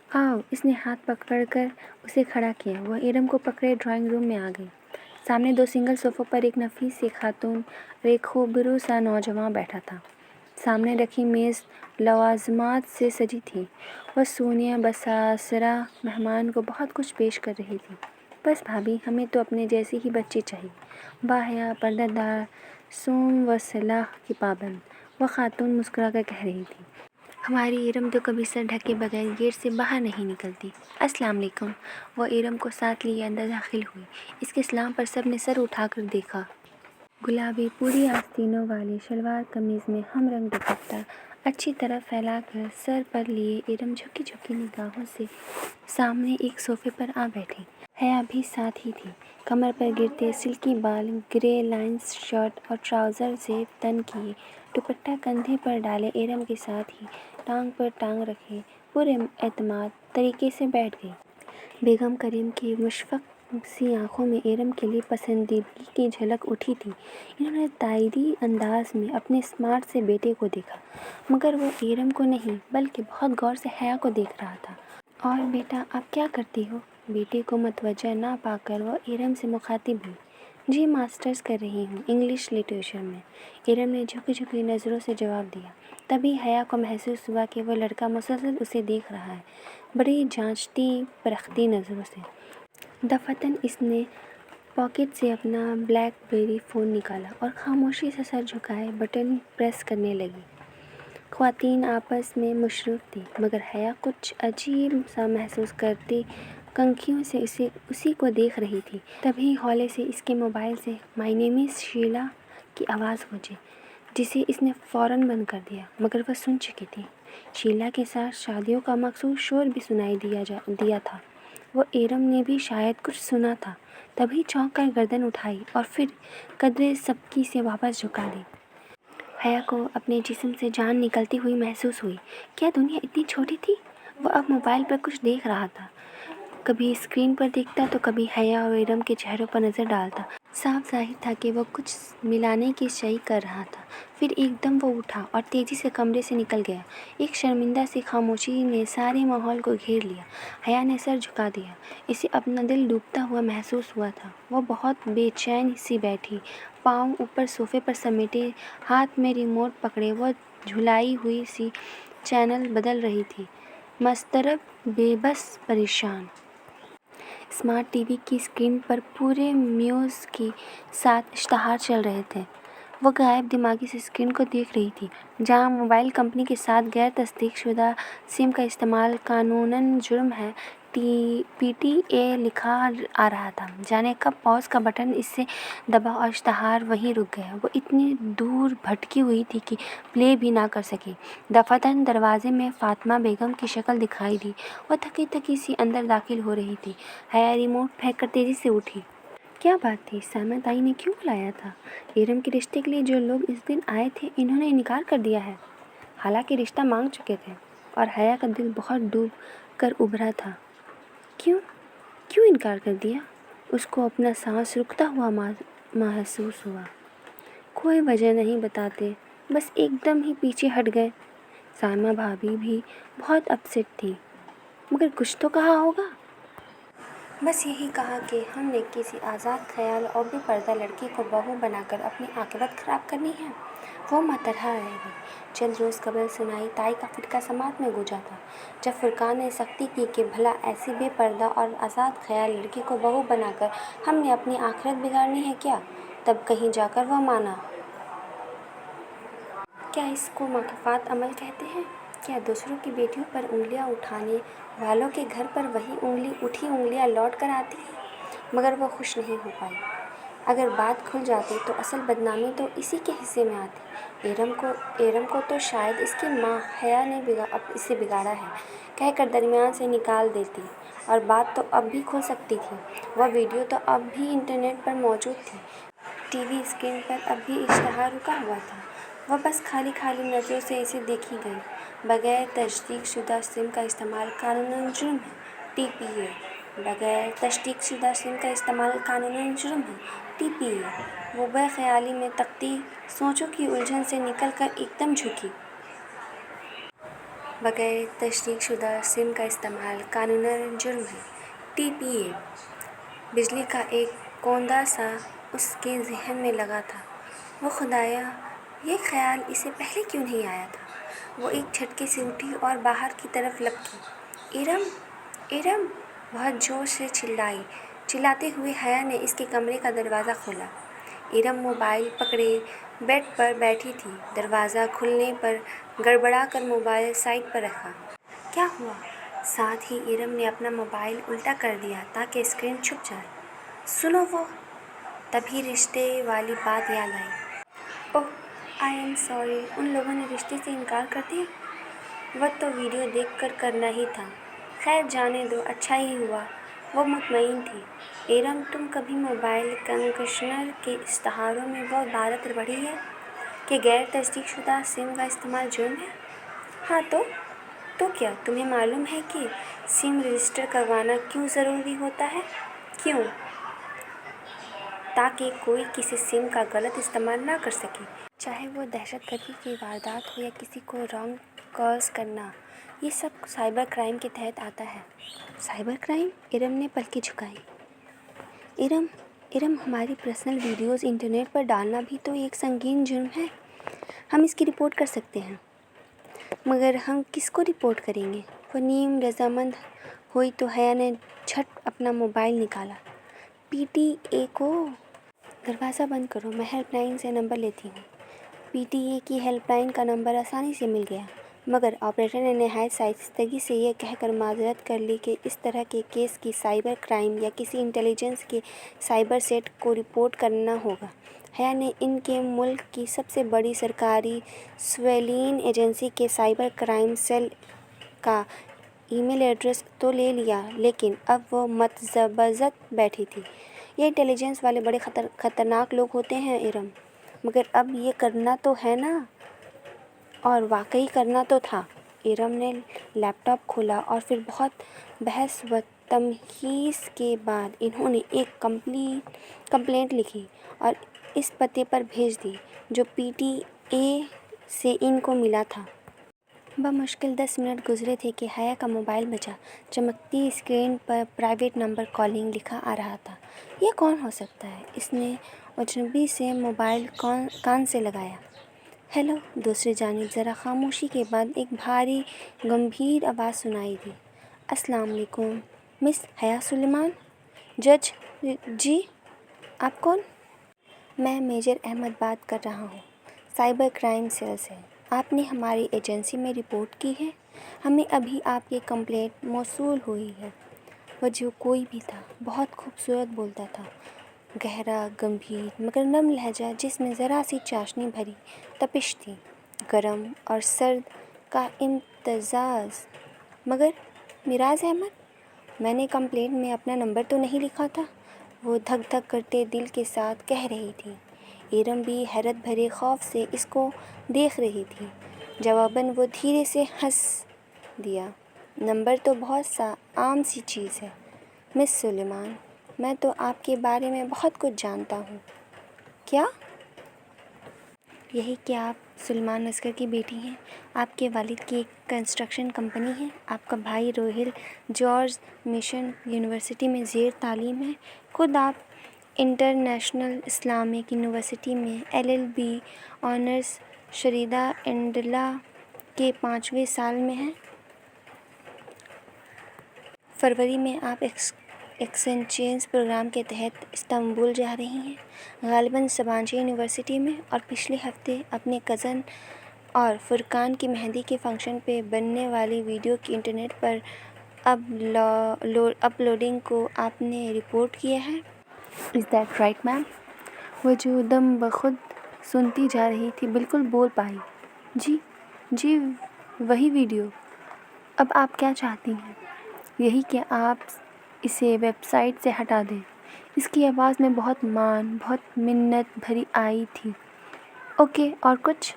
आओ, इसने हाथ पकड़ कर उसे खड़ा किया। वह ईरम को पकड़े ड्राइंग रूम में आ गई। सामने 2 सिंगल सोफ़ों पर एक नफीस सी खातून और एक खूबरू सा नौजवान बैठा था। सामने रखी मेज़ लवाज़मात से सजी थी। वह सोनिया बसासरा मेहमान को बहुत कुछ पेश कर रही थी। बस भाभी, हमें तो अपने जैसी ही बच्ची चाहिए, बाहया, पर्दादार, सोम व सलाह की पाबंद। वह खातून मुस्कुराकर कह रही थी। हमारी ईरम तो कभी सर ढके बगैर गेट से बाहर नहीं निकलती। अस्सलाम वालेकुम। वह ईरम को साथ लिए अंदर दाखिल हुई। इसके सलाम पर सब ने सर उठाकर देखा। गुलाबी पूरी आस्तीनों वाली शलवार कमीज़ में हम रंग दुपट्टा अच्छी तरह फैलाकर सर पर लिए ईरम झुकी झुकी निगाहों से सामने एक सोफ़े पर आ बैठी। हया भी साथ ही थी। कमर पर गिरते सिल्की बाल, ग्रे लाइंस शर्ट और ट्राउज़र से तन किए, दुपट्टा कंधे पर डाले ईरम के साथ ही टांग पर टांग रखे पूरे एतमाद तरीके से बैठ गई। बेगम करीम की मुशफ़क़ सी आँखों में ईरम के लिए पसंदीदगी की झलक उठी थी। इन्होंने तायदी अंदाज में अपने स्मार्ट से बेटे को देखा, मगर वो ईरम को नहीं बल्कि बहुत गौर से हया को देख रहा था। और बेटा, आप क्या करती हो? बेटे को मतवज्जा ना पाकर वह ईरम से मुखातिब हुई। जी, मास्टर्स कर रही हूँ इंग्लिश लिटरेचर में। ईरम ने झुकी झुकी नज़रों से जवाब दिया। तभी हया को महसूस हुआ कि वह लड़का मुसलसल उसे देख रहा है, बड़ी जांचती परखती नज़रों से। दफ़ातन इसने पॉकेट से अपना ब्लैकबेरी फ़ोन निकाला और खामोशी से सर झुकाए बटन प्रेस करने लगी। ख़वातीन आपस में मशरूफ़ थी, मगर हया कुछ अजीब सा महसूस करती कंखियों से उसी को देख रही थी। तभी हौले से इसके मोबाइल से माय नेम इज़ शीला की आवाज़ गूंजी, जिसे इसने फ़ौरन बंद कर दिया, मगर वह सुन चुकी थी। शीला के साथ शादियों का मखसूस शोर भी सुनाई दिया था। वो ईरम ने भी शायद कुछ सुना था, तभी चौंक कर गर्दन उठाई और फिर कदरे सबकी से वापस झुका दी। हया को अपने जिस्म से जान निकलती हुई महसूस हुई। क्या दुनिया इतनी छोटी थी? वह अब मोबाइल पर कुछ देख रहा था। कभी स्क्रीन पर देखता तो कभी हया और ईरम के चेहरों पर नज़र डालता। साफ ज़ाहिर था कि वह कुछ मिलाने की शय कर रहा था। फिर एकदम वो उठा और तेज़ी से कमरे से निकल गया। एक शर्मिंदा सी खामोशी ने सारे माहौल को घेर लिया। हया ने सर झुका दिया। इसे अपना दिल डूबता हुआ महसूस हुआ था। वह बहुत बेचैन सी बैठी, पाँव ऊपर सोफ़े पर समेटे, हाथ में रिमोट पकड़े वह झुलाई हुई सी चैनल बदल रही थी, मस्तरब, बेबस, परेशान। स्मार्ट टीवी की स्क्रीन पर पूरे म्यूज़ के साथ इश्तहार चल रहे थे। वह गायब दिमागी से स्क्रीन को देख रही थी, जहां मोबाइल कंपनी के साथ गैर तस्दीक शुदा सिम का इस्तेमाल कानूनन जुर्म है, PTA लिखा आ रहा था। जाने कब पॉज का बटन इससे दबा और इश्तहार वहीं रुक गया। वो इतनी दूर भटकी हुई थी कि प्ले भी ना कर सकी। दफ़ातन दरवाजे में फ़ातिमा बेगम की शक्ल दिखाई दी। वह थकी थकी सी अंदर दाखिल हो रही थी। हया रिमोट फेंक कर तेज़ी से उठी। क्या बात थी? सामा ताई ने क्यों बुलाया था? ईरम के रिश्ते के लिए जो लोग इस दिन आए थे, इन्होंने इनकार कर दिया है। हालांकि रिश्ता मांग चुके थे, और हया का दिल बहुत डूब कर उभरा था। क्यों इनकार कर दिया? उसको अपना सांस रुकता हुआ महसूस हुआ। कोई वजह नहीं बताते, बस एकदम ही पीछे हट गए। सामा भाभी भी बहुत अपसेट थी, मगर कुछ तो कहा होगा। बस यही कहा कि हमने किसी आज़ाद ख्याल और बेपर्दा लड़की को बहू बनाकर अपनी आक़िबत ख़राब करनी है। वो मतरहा रहेगी। चंद रोज़ कबल सुनाई ताई का फिटका समात में गूंजा था, जब फुरकान ने सख्ती की कि भला ऐसी बेपर्दा और आज़ाद ख्याल लड़की को बहू बनाकर हमने अपनी आखिरत बिगाड़नी है क्या? तब कहीं जाकर वह माना। क्या इसको माकफात अमल कहते हैं? क्या दूसरों की बेटियों पर उंगलियां उठाने वालों के घर पर वही उठी उंगलियां लौट कर आती हैं? मगर वह खुश नहीं हो पाई। अगर बात खुल जाती तो असल बदनामी तो इसी के हिस्से में आती। एरम को तो शायद इसकी माँ हया ने इसे बिगाड़ा है कहकर दरमियान से निकाल देती, और बात तो अब भी खुल सकती थी। वह वीडियो तो अब भी इंटरनेट पर मौजूद थी। टीवी स्क्रीन पर अब भी इश्तहार रुका हुआ था। वह बस खाली नज़रों से इसे देखी गई। बगैर तस्दीक शुदा सिम का इस्तेमाल कानूनन जुर्म है, TPA। बगैर तस्दीक शुदा सिम का इस्तेमाल कानूनन जुर्म है, TPA। वो बेख्याली में तकती सोचों की उलझन से निकल कर एकदम झुकी। बगैर तशदीक शुदा सिम का इस्तेमाल कानूनन जुर्म है। TPA। बिजली का एक कौंधा सा उसके ज़हन में लगा था। वो खुदाया, ये ख्याल इसे पहले क्यों नहीं आया था। वो एक झटके से उठी और बाहर की तरफ लपकी। इरम, इरम, बहुत ज़ोर से चिल्लाई। चिल्लाते हुए हया ने इसके कमरे का दरवाज़ा खोला। इरम मोबाइल पकड़े बेड पर बैठी थी। दरवाज़ा खुलने पर गड़बड़ा कर मोबाइल साइड पर रखा। क्या हुआ? साथ ही इरम ने अपना मोबाइल उल्टा कर दिया ताकि स्क्रीन छुप जाए। सुनो वो। तभी रिश्ते वाली बात याद आई। ओह, आई एम सॉरी, उन लोगों ने रिश्ते से इनकार कर दिया। वह तो वीडियो देखकर करना ही था। खैर जाने दो, अच्छा ही हुआ। वो मुतमईन थी। इरम, तुम कभी मोबाइल कंडीशनर के इश्तहारों में वो इबारत पढ़ी है कि गैर तस्दीकशुदा सिम का इस्तेमाल जुर्म है? हाँ तो क्या तुम्हें मालूम है कि सिम रजिस्टर करवाना क्यों ज़रूरी होता है? क्यों? ताकि कोई किसी सिम का गलत इस्तेमाल ना कर सके, चाहे वो दहशतगर्दी की वारदात हो या किसी को रॉन्ग कॉल्स करना। ये सब साइबर क्राइम के तहत आता है। Cyber crime? इरम ने पलकें झुकाई। इरम, हमारी पर्सनल वीडियोस इंटरनेट पर डालना भी तो एक संगीन जुर्म है। हम इसकी रिपोर्ट कर सकते हैं, मगर हम किसको रिपोर्ट करेंगे? वो नीम रजामंद हुई तो हया ने झट अपना मोबाइल निकाला। PTA को। दरवाज़ा बंद करो, मैं हेल्पलाइन से नंबर लेती हूँ। PTA की हेल्पलाइन का नंबर आसानी से मिल गया, मगर ऑपरेटर ने नहायत शाइस्तगी से यह कहकर माजरत कर ली कि इस तरह के केस की साइबर क्राइम या किसी इंटेलिजेंस के साइबर सेट को रिपोर्ट करना होगा। हया ने इनके मुल्क की सबसे बड़ी सरकारी सर्वेलेंस एजेंसी के साइबर क्राइम सेल का ईमेल एड्रेस तो ले लिया, लेकिन अब वो मतज़ब्ज़त बैठी थी। ये इंटेलिजेंस वाले बड़े खतरनाक लोग होते हैं इरम, मगर अब ये करना तो है ना। और वाकई करना तो था। इरम ने लैपटॉप खोला और फिर बहुत बहस व तमहीस के बाद इन्होंने एक कंप्लेंट लिखी और इस पते पर भेज दी जो PTA से इनको मिला था। बमुश्किल 10 मिनट गुजरे थे कि हया का मोबाइल बजा। चमकती स्क्रीन पर प्राइवेट नंबर कॉलिंग लिखा आ रहा था। यह कौन हो सकता है? इसने अजनबी से मोबाइल कान से लगाया। हेलो। दूसरी जानिब ज़रा खामोशी के बाद एक भारी गंभीर आवाज़ सुनाई दी। अस्सलाम वालेकुम, मिस हया सुलेमान। जज जी, आप कौन? मैं मेजर अहमद बात कर रहा हूँ, साइबर क्राइम सेल से। आपने हमारी एजेंसी में रिपोर्ट की है। हमें अभी आपकी कंप्लेंट मौसूल हुई है। वह जो कोई भी था बहुत खूबसूरत बोलता था, गहरा, गंभीर मगर नम लहजा जिसमें ज़रा सी चाशनी भरी तपिश थी, गर्म और सर्द का इम्तज़ाज। मगर मिराज अहमद, मैंने कंप्लेंट में अपना नंबर तो नहीं लिखा था, वो धक धक करते दिल के साथ कह रही थी। इरम भी हैरत भरे खौफ से इसको देख रही थी। जवाबन वो धीरे से हंस दिया। नंबर तो बहुत सा आम सी चीज़ है मिस सुलेमान, मैं तो आपके बारे में बहुत कुछ जानता हूँ। क्या? यही कि आप सुलेमान असगर की बेटी हैं। आपके वालिद की एक कंस्ट्रक्शन कंपनी है। आपका भाई रोहिल जॉर्ज मिशन यूनिवर्सिटी में ज़ेर तालीम है। खुद आप इंटरनेशनल इस्लामिक यूनिवर्सिटी में LLB ऑनर्स शरीदा एंडला के 5वें साल में हैं। फरवरी में आप एक्सचेंज प्रोग्राम के तहत इस्तांबुल जा रही हैं, गालिबन सबांजी यूनिवर्सिटी में, और पिछले हफ्ते अपने कज़न और फुरकान की मेहंदी के फंक्शन पे बनने वाली वीडियो की इंटरनेट पर अपलोडिंग को आपने रिपोर्ट किया है। Is that right ma'am? वह जो दम बखुद सुनती जा रही थी बिल्कुल बोल पाई। जी, वही वीडियो। अब आप क्या चाहती हैं? यही कि आप इसे वेबसाइट से हटा दें। इसकी आवाज़ में बहुत मिन्नत भरी आई थी। ओके, और कुछ?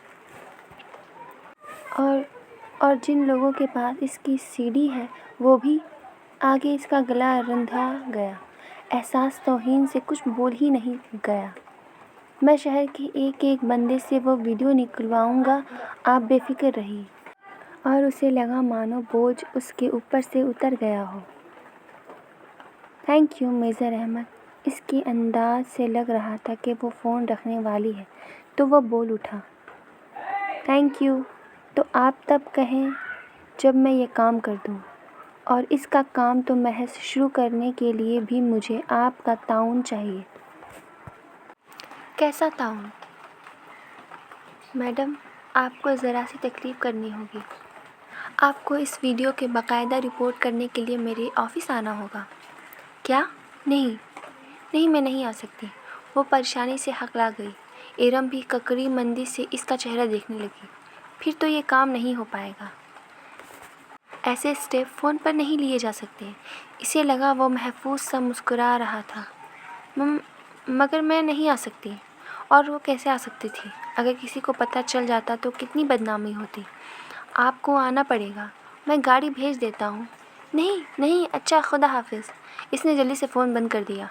और जिन लोगों के पास इसकी CD है वो भी। आगे इसका गला रंधा गया। एहसास तौहीन से कुछ बोल ही नहीं गया। मैं शहर के एक एक बंदे से वो वीडियो निकलवाऊंगा, आप बेफिक्र रहिए। اور اسے لگا مانو بوجھ اس کے اوپر سے اتر گیا ہو۔ Thank you major Ahmad. اس کے انداز سے لگ رہا تھا کہ وہ فون رکھنے والی ہے تو وہ بول اٹھا، تھینک یو تو آپ تب کہیں جب میں یہ کام کر دوں، اور اس کا کام تو محض شروع کرنے کے لیے بھی مجھے آپ کا تعاون چاہیے۔ کیسا تعاون؟ میڈم، آپ کو ذرا سی تکلیف کرنی ہوگی۔ آپ کو اس ویڈیو کے باقاعدہ رپورٹ کرنے کے لیے میرے آفس آنا ہوگا۔ کیا؟ نہیں میں نہیں آ سکتی۔ وہ پریشانی سے ہکلا گئی۔ ایرم بھی ککڑی مندی سے اس کا چہرہ دیکھنے لگی۔ پھر تو یہ کام نہیں ہو پائے گا۔ ایسے اسٹیپ فون پر نہیں لیے جا سکتے۔ اسے لگا وہ محفوظ سا مسکرا رہا تھا۔ مگر میں نہیں آ سکتی۔ اور وہ کیسے آ سکتی تھی؟ اگر کسی کو پتہ چل جاتا تو کتنی بدنامی ہوتی۔ آپ کو آنا پڑے گا، میں گاڑی بھیج دیتا ہوں۔ نہیں، اچھا خدا حافظ۔ اس نے جلدی سے فون بند کر دیا۔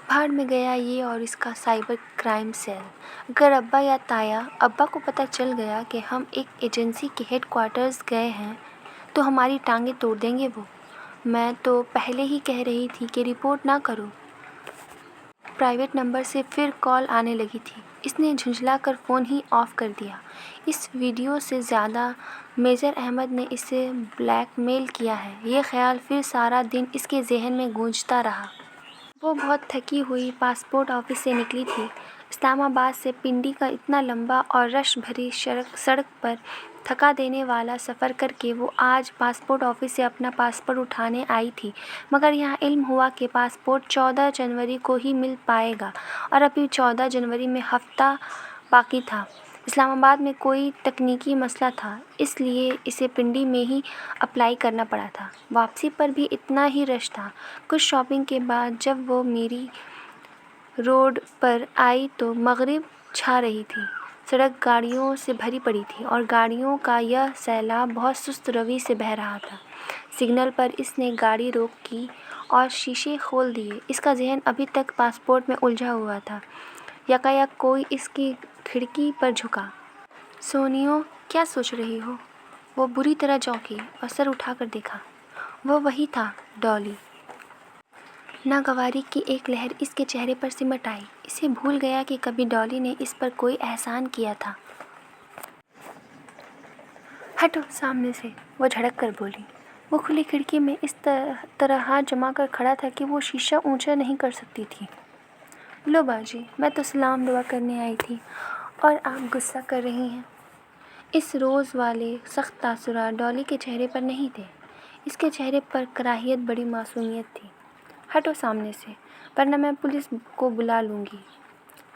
بھاڑ میں گیا یہ اور اس کا سائبر کرائم سیل۔ اگر ابا یا تایا ابا کو پتہ چل گیا کہ ہم ایک ایجنسی کے ہیڈ کوارٹرز گئے ہیں تو ہماری ٹانگیں توڑ دیں گے وہ۔ میں تو پہلے ہی کہہ رہی تھی کہ رپورٹ نہ کرو۔ پرائیویٹ نمبر سے پھر کال آنے لگی تھی۔ اس نے جھنجھلا کر فون ہی آف کر دیا۔ اس ویڈیو سے زیادہ میجر احمد نے اسے بلیک میل کیا ہے، یہ خیال پھر سارا دن اس کے ذہن میں گونجتا رہا۔ وہ بہت تھکی ہوئی پاسپورٹ آفس سے نکلی تھی۔ اسلام آباد سے پنڈی کا اتنا لمبا اور رش بھری سڑک پر تھکا دینے والا سفر کر کے وہ آج پاسپورٹ آفس سے اپنا پاسپورٹ اٹھانے آئی تھی، مگر یہاں علم ہوا کہ پاسپورٹ 14 جنوری کو ہی مل پائے گا اور ابھی 14 جنوری میں ہفتہ باقی تھا۔ اسلام آباد میں کوئی تکنیکی مسئلہ تھا، اس لیے اسے پنڈی میں ہی اپلائی کرنا پڑا تھا۔ واپسی پر بھی اتنا ہی رش تھا۔ کچھ شاپنگ کے بعد جب وہ میری روڈ پر آئی تو مغرب چھا رہی تھی۔ سڑک گاڑیوں سے بھری پڑی تھی اور گاڑیوں کا یہ سیلاب بہت سست روی سے بہہ رہا تھا۔ سگنل پر اس نے گاڑی روکی اور شیشے کھول دیے۔ اس کا ذہن ابھی تک پاسپورٹ میں الجھا ہوا تھا۔ یکایک کوئی اس کی کھڑکی پر جھکا۔ سونیو، کیا سوچ رہی ہو؟ وہ بری طرح چونکی اور سر اٹھا کر دیکھا۔ وہ وہی تھا، ڈالی۔ ناگواری کی ایک لہر اس کے چہرے پر سمٹ آئی۔ اسے بھول گیا کہ کبھی ڈالی نے اس پر کوئی احسان کیا تھا۔ ہٹو سامنے سے، وہ جھڑک کر بولی۔ وہ کھلی کھڑکی میں اس طرح ہاتھ جما کر کھڑا تھا کہ وہ شیشہ اونچا نہیں کر سکتی تھی۔ لو باجی، میں تو سلام دعا کرنے آئی تھی اور آپ غصہ کر رہی ہیں۔ اس روز والے سخت تاثرات ڈالی کے چہرے پر نہیں تھے۔ اس کے چہرے پر کراہیت بڑی معصومیت تھی۔ ہٹو سامنے سے، ورنہ میں پولیس کو بلا لوں گی۔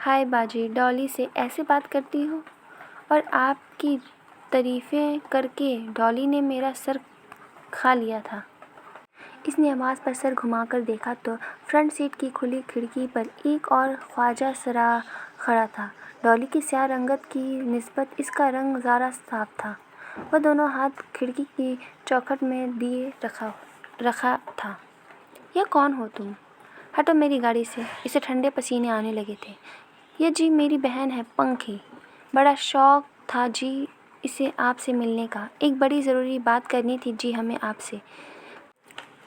ہائے باجی، ڈالی سے ایسے بات کرتی ہو؟ اور آپ کی تعریفیں کر کے ڈالی نے میرا سر کھا لیا تھا۔ اس نے آواز پر سر گھما کر دیکھا تو فرنٹ سیٹ کی کھلی کھڑکی پر ایک اور خواجہ سرا کھڑا تھا۔ ڈالی کی سیاہ رنگت کی نسبت اس کا رنگ ذرا صاف تھا۔ وہ دونوں ہاتھ کھڑکی کی چوکھٹ میں دیے رکھا تھا۔ یہ کون ہو تم؟ ہٹو میری گاڑی سے۔ اسے ٹھنڈے پسینے آنے لگے تھے۔ یہ جی میری بہن ہے پنکھی۔ بڑا شوق تھا جی اسے آپ سے ملنے کا۔ ایک بڑی ضروری بات کرنی تھی جی ہمیں آپ سے۔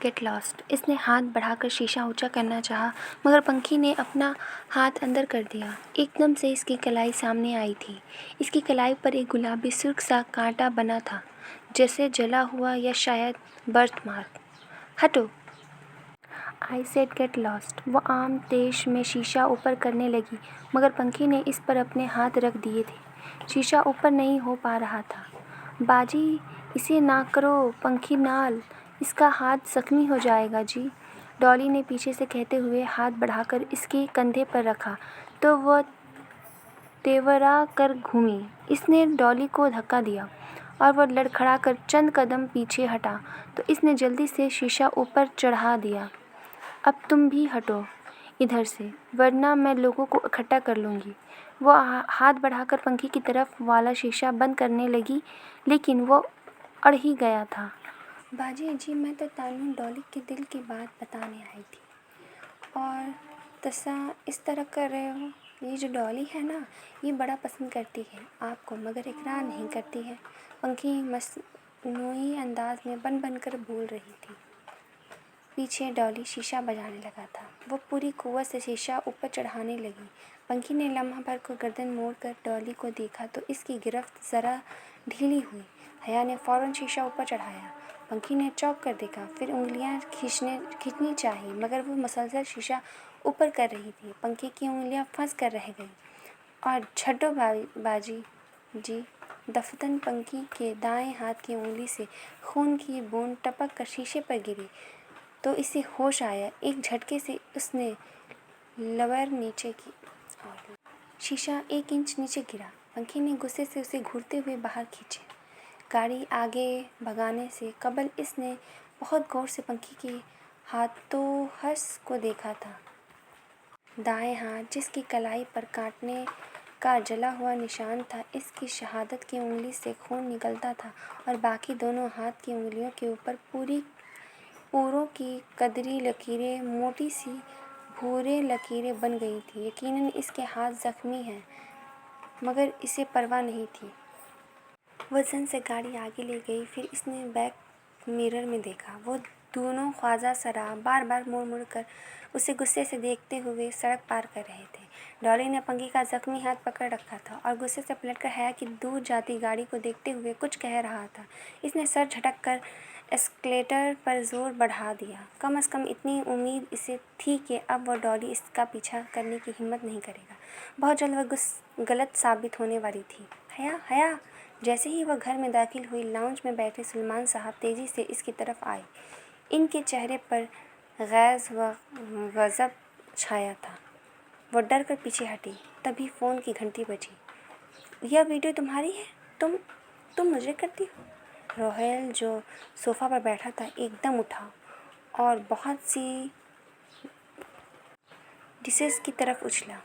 Get last. اس نے ہاتھ بڑھا کر شیشہ اونچا کرنا چاہا مگر پنکھی نے اپنا ہاتھ اندر کر دیا۔ ایک دم سے اس کی کلائی سامنے آئی تھی۔ اس کی کلائی پر ایک گلابی سرخ سا کانٹا بنا تھا، جیسے جلا ہوا یا شاید برتھ مارک۔ ہٹو! I said get lost. وہ عام طیش میں شیشہ اوپر کرنے لگی مگر پنکھی نے اس پر اپنے ہاتھ رکھ دیے تھے۔ شیشہ اوپر نہیں ہو پا رہا تھا۔ باجی اسے نہ کرو پنکھی نال، اس کا ہاتھ زخمی ہو جائے گا جی، ڈالی نے پیچھے سے کہتے ہوئے ہاتھ بڑھا کر اس کے کندھے پر رکھا تو وہ تیورا کر گھومی۔ اس نے ڈالی کو دھکا دیا اور وہ لڑکھڑا کر چند قدم پیچھے ہٹا تو اس نے جلدی سے شیشہ اوپر چڑھا دیا۔ اب تم بھی ہٹو ادھر سے ورنہ میں لوگوں کو اکٹھا کر لوں گی۔ وہ ہاتھ بڑھا کر پنکھی کی طرف والا شیشہ بند کرنے لگی لیکن وہ اڑ ہی گیا تھا۔ باجی جی میں تو تانوں ڈالی کے دل کی بات بتانے آئی تھی اور تسا اس طرح کر رہے ہو۔ یہ جو ڈالی ہے نا یہ بڑا پسند کرتی ہے آپ کو مگر اقرار نہیں کرتی ہے۔ پنکھی नोई अंदाज में बन बन कर बोल रही थी। पीछे डॉली शीशा बजाने लगा था। वो पूरी कुव्वत से शीशा ऊपर चढ़ाने लगी। पंखी ने लम्हा भर को गर्दन मोड़कर डॉली को देखा तो इसकी गिरफ्त ज़रा ढीली हुई। हया ने फ़ौरन शीशा ऊपर चढ़ाया। पंखी ने चौंक कर देखा, फिर उंगलियां खींचनी चाही, मगर वो मुसलसल शीशा ऊपर कर रही थी। पंखी की उंगलियां फंस कर रह गईं और छड्डो बाजी जी। दफतन पंखी के दाएं हाथ की उंगली से खून की बूंद टपक कर शीशे पर गिरी तो इसे होश आया। एक झटके से उसने लवर नीचे की और शीशा 1 इंच नीचे गिरा। पंखी ने गुस्से से उसे घूरते हुए बाहर खींचे। गाड़ी आगे भगाने से कबल इसने बहुत गौर से पंखी के हाथों-हस को देखा था। दाएं हाथ, जिसकी कलाई पर काटने का जला हुआ निशान था, इसकी शहादत की उंगली से खून निकलता था और बाकी दोनों हाथ की उंगलियों के ऊपर पूरों की कदरी लकीरें, मोटी सी भूरे लकीरें बन गई थी। यकीनन इसके हाथ जख्मी हैं, मगर इसे परवाह नहीं थी। वज़न से गाड़ी आगे ले गई। फिर इसने बैक मिरर में देखा। वो दोनों ख्वाजा सराब बार बार मुड़ मुड़ कर उसे गुस्से से देखते हुए सड़क पार कर रहे थे। डॉली ने पंखी का जख्मी हाथ पकड़ रखा था और गुस्से से पलटकर हया की दूर जाती गाड़ी को देखते हुए कुछ कह रहा था। इसने सर झटक कर एस्केलेटर पर जोर बढ़ा दिया। कम से कम इतनी उम्मीद इसे थी कि अब वह डॉली इसका पीछा करने की हिम्मत नहीं करेगा। बहुत जल्द वह गलत साबित होने वाली थी। हया, हया! जैसे ही वह घर में दाखिल हुई, लाउंज में बैठे सुलेमान साहब तेज़ी से इसकी तरफ आए। इनके चेहरे पर गैज़ व गज़ब छाया था। वो डर कर पीछे हटी। तभी फ़ोन की घंटी बजी। यह वीडियो तुम्हारी है? तुम मुझे करती हो? रोहेल, जो सोफ़ा पर बैठा था, एकदम उठा और बहुत सी डिशेस की तरफ उछला।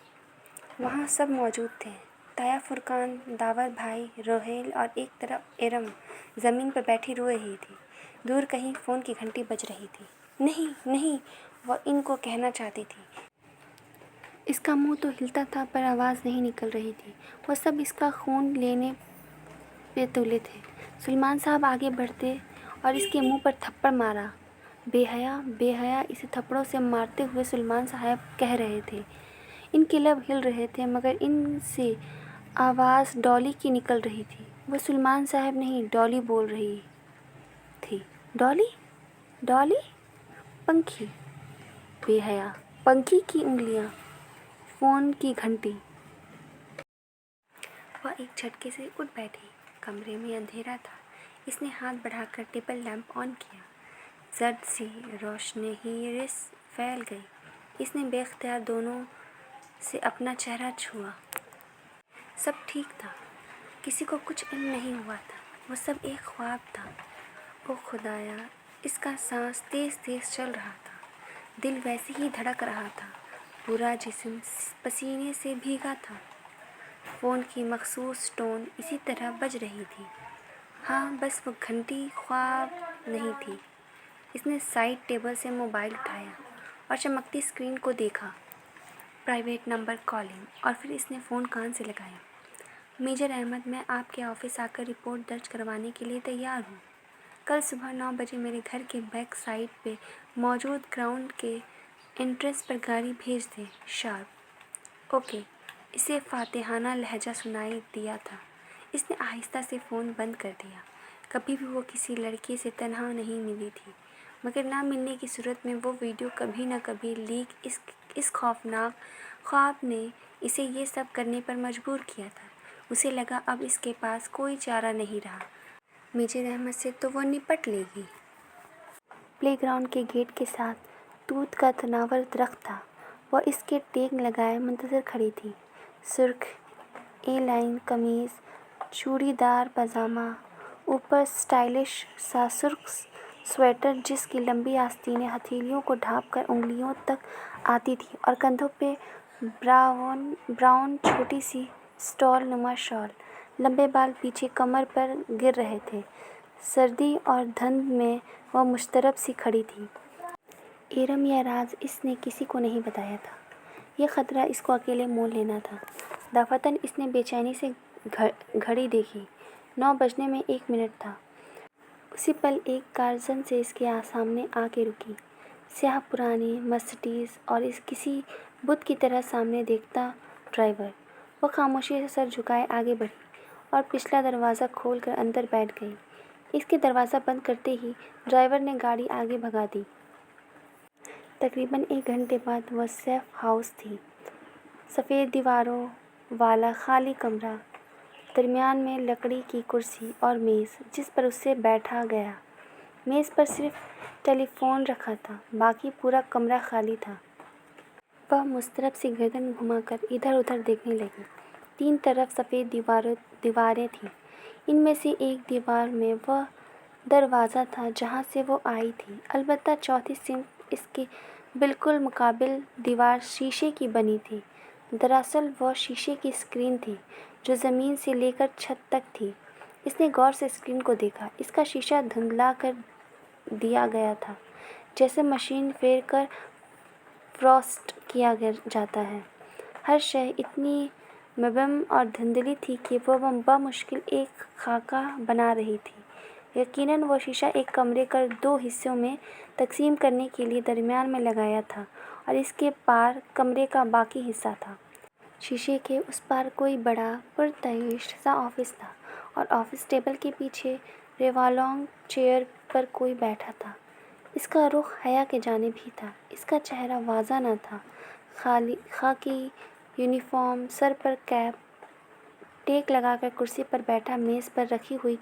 वहाँ सब मौजूद थे। ताया, फुरकान, दावत भाई, रोहेल और एक तरफ इरम ज़मीन पर बैठी रो रही थी। दूर कहीं फ़ोन की घंटी बज रही थी। नहीं, नहीं, वह इनको कहना चाहती थी। इसका मुंह तो हिलता था पर आवाज़ नहीं निकल रही थी। वह सब इसका खून लेने पे तुले थे। सुलेमान साहब आगे बढ़ते और इसके मुंह पर थप्पड़ मारा। बेहया, बेहया, इसे थप्पड़ों से मारते हुए सुलेमान साहब कह रहे थे। इनके लब हिल रहे थे, मगर इनसे आवाज़ डॉली की निकल रही थी। वो सुलेमान साहब नहीं, डॉली बोल रही थी। डॉली, डॉली, पंखी, बेहया, पंखी की उंगलियां, फ़ोन की घंटी। वह एक झटके से उठ बैठी। कमरे में अंधेरा था। इसने हाथ बढ़ाकर टेबल लैंप ऑन किया। जर्द सी रोशनी फैल गई। इसने बेख्तियार दोनों से अपना चेहरा छुआ। सब ठीक था। किसी को कुछ इल्म नहीं हुआ था। वो सब एक ख्वाब था। ओ खुदाया! इसका सांस तेज़ तेज़ चल रहा था। दिल वैसे ही धड़क रहा था। पूरा जिस्म पसीने से भीगा था। फ़ोन की मखसूस टोन इसी तरह बज रही थी। हाँ, बस वो घंटी ख्वाब नहीं थी। इसने साइड टेबल से मोबाइल उठाया और चमकती स्क्रीन को देखा। Private number calling. और फिर इसने फ़ोन कान से लगाया। मेजर अहमद, मैं आपके ऑफ़िस आकर रिपोर्ट दर्ज करवाने के लिए तैयार हूँ। कल सुबह 9 बजे मेरे घर के बैक साइड पे मौजूद ग्राउंड के एंट्रेंस पर गाड़ी भेज दें। शार्प। ओके। इसे फातिहाना लहजा सुनाई दिया था। इसने आहिस्ता से फ़ोन बंद कर दिया। कभी भी वो किसी लड़के से तन्हा नहीं मिली थी, मगर ना मिलने की सूरत में वो वीडियो कभी न कभी लीक इस खौफनाक ख्वाब ने इसे ये सब करने पर मजबूर किया था। उसे लगा अब इसके पास कोई चारा नहीं रहा। मेजर अहमद से तो वो निपट लेगी। प्लेग्राउंड के गेट के साथ तूत का तनावर दरख्त था। वह इसके टेक लगाए मुंतज़िर खड़ी थी। सुर्ख ए-लाइन कमीज़, चूड़ीदार पजामा, ऊपर स्टाइलिश सा सुर्ख स्वेटर जिसकी लंबी आस्तीनें हथेलियों को ढाँप कर उंगलियों तक आती थी, और कंधों पे ब्राउन छोटी सी स्टॉल नुमा शॉल। लंबे बाल पीछे कमर पर गिर रहे थे। सर्दी और धुंध में वह मुस्तरब सी खड़ी थी। इरम या राज इसने किसी को नहीं बताया था। यह ख़तरा इसको अकेले मोल लेना था। दफातन इसने बेचैनी से घड़ी देखी। 9 बजने में 1 मिनट था। اسی پل ایک کار زن سے اس کے سامنے آ کے رکی۔ سیاہ پرانی مرسڈیز اور اس کسی بت کی طرح سامنے دیکھتا ڈرائیور۔ وہ خاموشی سے سر جھکائے آگے بڑھی اور پچھلا دروازہ کھول کر اندر بیٹھ گئی۔ اس کے دروازہ بند کرتے ہی ڈرائیور نے گاڑی آگے بھگا دی۔ تقریباً 1 گھنٹے بعد وہ سیف ہاؤس تھی۔ سفید دیواروں والا خالی کمرہ، درمیان میں لکڑی کی کرسی اور میز جس پر اسے بیٹھا گیا۔ میز پر صرف ٹیلی فون رکھا تھا، باقی پورا کمرہ خالی تھا۔ وہ مضطرب سی گردن گھما کر ادھر ادھر دیکھنے لگی۔ 3 طرف سفید دیواریں تھیں۔ ان میں سے ایک دیوار میں وہ دروازہ تھا جہاں سے وہ آئی تھی، البتہ چوتھی سمت اس کے بالکل مقابل دیوار شیشے کی بنی تھی۔ دراصل وہ شیشے کی اسکرین تھی جو زمین سے لے کر چھت تک تھی۔ اس نے غور سے اسکرین کو دیکھا۔ اس کا شیشہ دھندلا کر دیا گیا تھا، جیسے مشین پھیر کر فروسٹ کیا جاتا ہے۔ ہر شے اتنی مبہم اور دھندلی تھی کہ وہ بمشکل ایک خاکہ بنا رہی تھی۔ یقیناً وہ شیشہ ایک کمرے کو 2 حصوں میں تقسیم کرنے کے لیے درمیان میں لگایا تھا اور اس کے پار کمرے کا باقی حصہ تھا۔ شیشے کے اس پار کوئی بڑا پرتعیش سا آفس تھا اور آفس ٹیبل کے پیچھے ریوالونگ چیئر پر کوئی بیٹھا تھا۔ اس کا رخ حیا کی جانب ہی تھا۔ اس کا چہرہ واضح نہ تھا۔ خاکی یونیفارم، سر پر کیپ، ٹیک لگا کر کرسی پر بیٹھا، میز پر رکھی ہوئی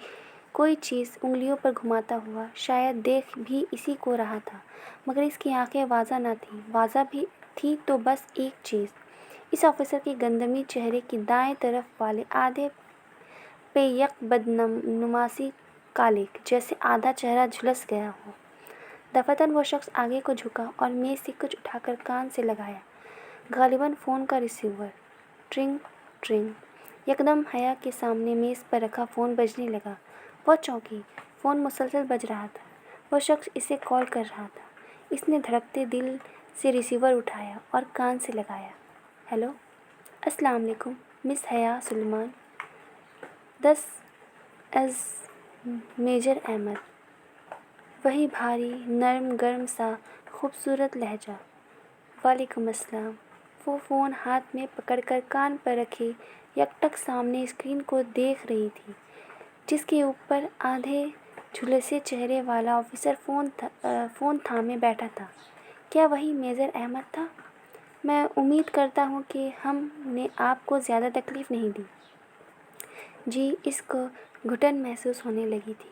کوئی چیز انگلیوں پر گھماتا ہوا، شاید دیکھ بھی اسی کو رہا تھا، مگر اس کی آنکھیں واضح نہ تھیں۔ واضح بھی تھی تو بس ایک چیز، اس آفیسر کے گندمی چہرے کے دائیں طرف والے آدھے پہ یک بدنما سی کالک، جیسے آدھا چہرہ جھلس گیا ہو۔ دفعتاً وہ شخص آگے کو جھکا اور میز سے کچھ اٹھا کر کان سے لگایا، غالباً فون کا ریسیور۔ ٹرنگ ٹرنگ۔ یکدم حیا کے سامنے میز پر رکھا فون بجنے لگا۔ وہ چونکی۔ فون مسلسل بج رہا تھا۔ وہ شخص اسے کال کر رہا تھا۔ اس نے دھڑکتے دل سے ریسیور اٹھایا اور کان سے لگایا۔ ہیلو، السلام علیکم، مس حیا سلیمان، دس از میجر احمد۔ وہی بھاری، نرم گرم سا خوبصورت لہجہ۔ وعلیکم السلام۔ وہ فون ہاتھ میں پکڑ کر کان پر رکھے یکٹک سامنے اسکرین کو دیکھ رہی تھی، جس کے اوپر آدھے جھلسے چہرے والا آفیسر فون تھامے بیٹھا تھا۔ کیا وہی میجر احمد تھا؟ میں امید کرتا ہوں کہ ہم نے آپ کو زیادہ تکلیف نہیں دی۔ جی، اس کو گھٹن محسوس ہونے لگی تھی۔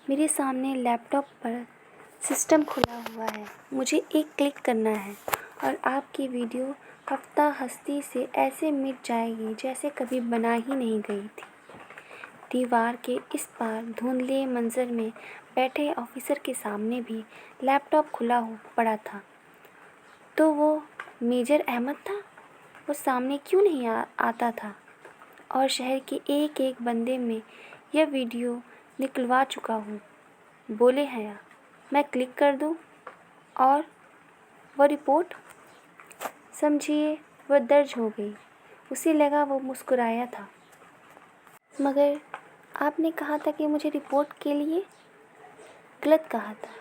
میرے سامنے لیپ ٹاپ پر سسٹم کھلا ہوا ہے۔ مجھے ایک کلک کرنا ہے اور آپ کی ویڈیو ہفتہ ہستی سے ایسے مٹ جائے گی جیسے کبھی بنا ہی نہیں گئی تھی۔ دیوار کے اس پار دھندلے منظر میں بیٹھے آفیسر کے سامنے بھی لیپ ٹاپ کھلا پڑا تھا۔ تو وہ میجر احمد تھا؟ وہ سامنے کیوں نہیں آتا تھا؟ اور شہر کے ایک ایک بندے میں یہ ویڈیو نکلوا چکا ہوں۔ بولے حیا، میں کلک کر دوں؟ اور وہ رپورٹ؟ سمجھیے وہ درج ہو گئی۔ اسے لگا وہ مسکرایا تھا۔ مگر آپ نے کہا تھا کہ مجھے رپورٹ کے لیے؟ غلط کہا تھا۔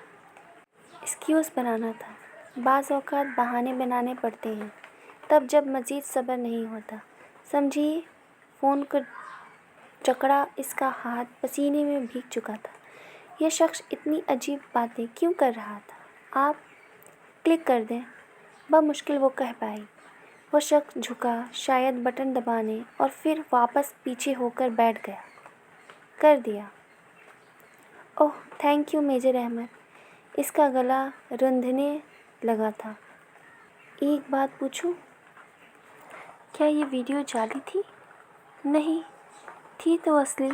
ایکسکیوز بنانا تھا۔ بعض اوقات بہانے بنانے پڑتے ہیں، تب جب مزید صبر نہیں ہوتا۔ سمجھیے، فون کو جکڑا، اس کا ہاتھ پسینے میں بھیگ چکا تھا۔ یہ شخص اتنی عجیب باتیں کیوں کر رہا تھا؟ آپ کلک کر دیں، بمشکل وہ کہہ پائی۔ وہ شخص جھکا، شاید بٹن دبانے، اور پھر واپس پیچھے ہو کر بیٹھ گیا۔ کر دیا۔ اوہ، تھینک یو میجر احمد۔ اس کا گلا روندنے لگا تھا۔ ایک بات پوچھوں؟ کیا یہ ویڈیو جعلی تھی؟ نہیں تھی تو اصلی؟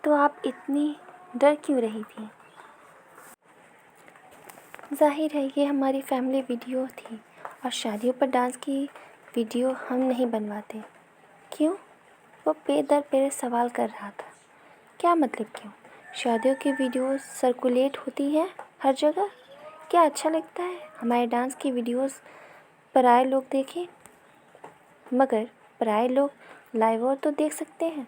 تو آپ اتنی ڈر کیوں رہی تھی؟ ظاہر ہے یہ ہماری فیملی ویڈیو تھی اور شادیوں پر ڈانس کی ویڈیو ہم نہیں بنواتے۔ کیوں؟ وہ پے در پے سوال کر رہا تھا۔ کیا مطلب کیوں؟ شادیوں کی ویڈیوز سرکولیٹ ہوتی ہیں ہر جگہ۔ کیا اچھا لگتا ہے ہمارے ڈانس کی ویڈیوز پرائے لوگ دیکھیں؟ مگر پرائے لوگ لائیو اور تو دیکھ سکتے ہیں۔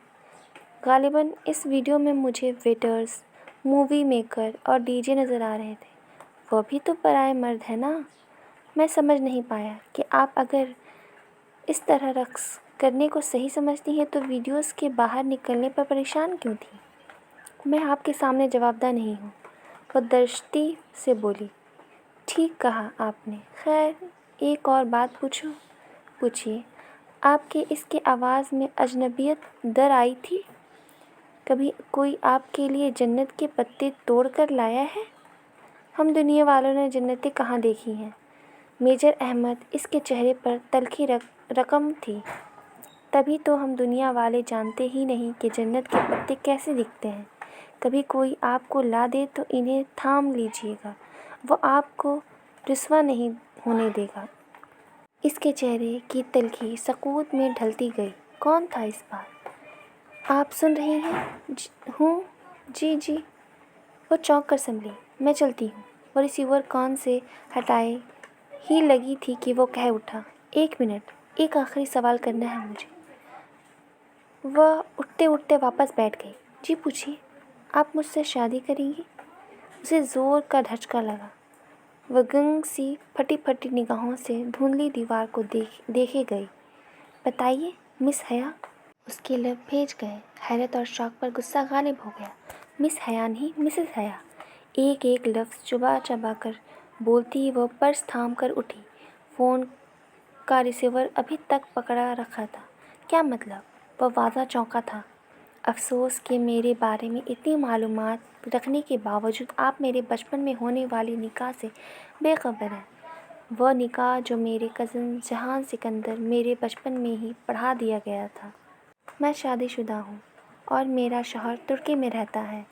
غالباً اس ویڈیو میں مجھے ویٹرز، مووی میکر اور ڈی جے نظر آ رہے تھے۔ وہ بھی تو پرائے مرد ہے نا۔ میں سمجھ نہیں پایا کہ آپ اگر اس طرح رقص کرنے کو صحیح سمجھتی ہیں تو ویڈیوز کے باہر نکلنے پر پریشان کیوں تھی؟ میں آپ کے سامنے جواب دہ نہیں ہوں، وہ درشتی سے بولی۔ ٹھیک کہا آپ نے۔ خیر، ایک اور بات پوچھوں؟ پوچھیے۔ آپ کے اس کے آواز میں اجنبیت در آئی تھی؟ کبھی کوئی آپ کے لیے جنت کے پتے توڑ کر لایا ہے؟ ہم دنیا والوں نے جنتیں کہاں دیکھی ہیں؟ میجر احمد، اس کے چہرے پر تلخی رقم تھی۔ تبھی تو ہم دنیا والے جانتے ہی نہیں کہ جنت کے پتے کیسے دکھتے ہیں۔ کبھی کوئی آپ کو لا دے تو انہیں تھام لیجیے گا، وہ آپ کو رسوا نہیں ہونے دے گا۔ اس کے چہرے کی تلخی سکوت میں ڈھلتی گئی۔ کون تھا اس بار؟ آپ سن رہی ہیں؟ ہوں، جی۔ وہ چونک کر سنبھلی۔ میں چلتی ہوں۔ وہ ریسیور کان سے ہٹائے ہی لگی تھی کہ وہ کہہ اٹھا، ایک منٹ، ایک آخری سوال کرنا ہے مجھے۔ وہ اٹھتے اٹھتے واپس بیٹھ گئی۔ جی پوچھیے۔ آپ مجھ سے شادی کریں گی؟ اسے زور کا دھچکا لگا۔ وہ گنگ سی پھٹی پھٹی نگاہوں سے دھندلی دیوار کو دیکھے گئی۔ بتائیے مس حیا۔ اس کے لب بھیج گئے۔ حیرت اور شوق پر غصہ غالب ہو گیا۔ مس حیا نہیں، مسز حیا۔ ایک ایک لفظ چبا چبا کر بولتی وہ پرس تھام کر اٹھی۔ فون کا ریسیور ابھی تک پکڑا رکھا تھا۔ کیا مطلب؟ وہ واضح چونکا تھا۔ افسوس کہ میرے بارے میں اتنی معلومات رکھنے کے باوجود آپ میرے بچپن میں ہونے والے نکاح سے بے خبر ہیں۔ وہ نکاح جو میرے کزن جہان سکندر میرے بچپن میں ہی پڑھا دیا گیا تھا۔ میں شادی شدہ ہوں اور میرا شوہر ترکی میں رہتا ہے۔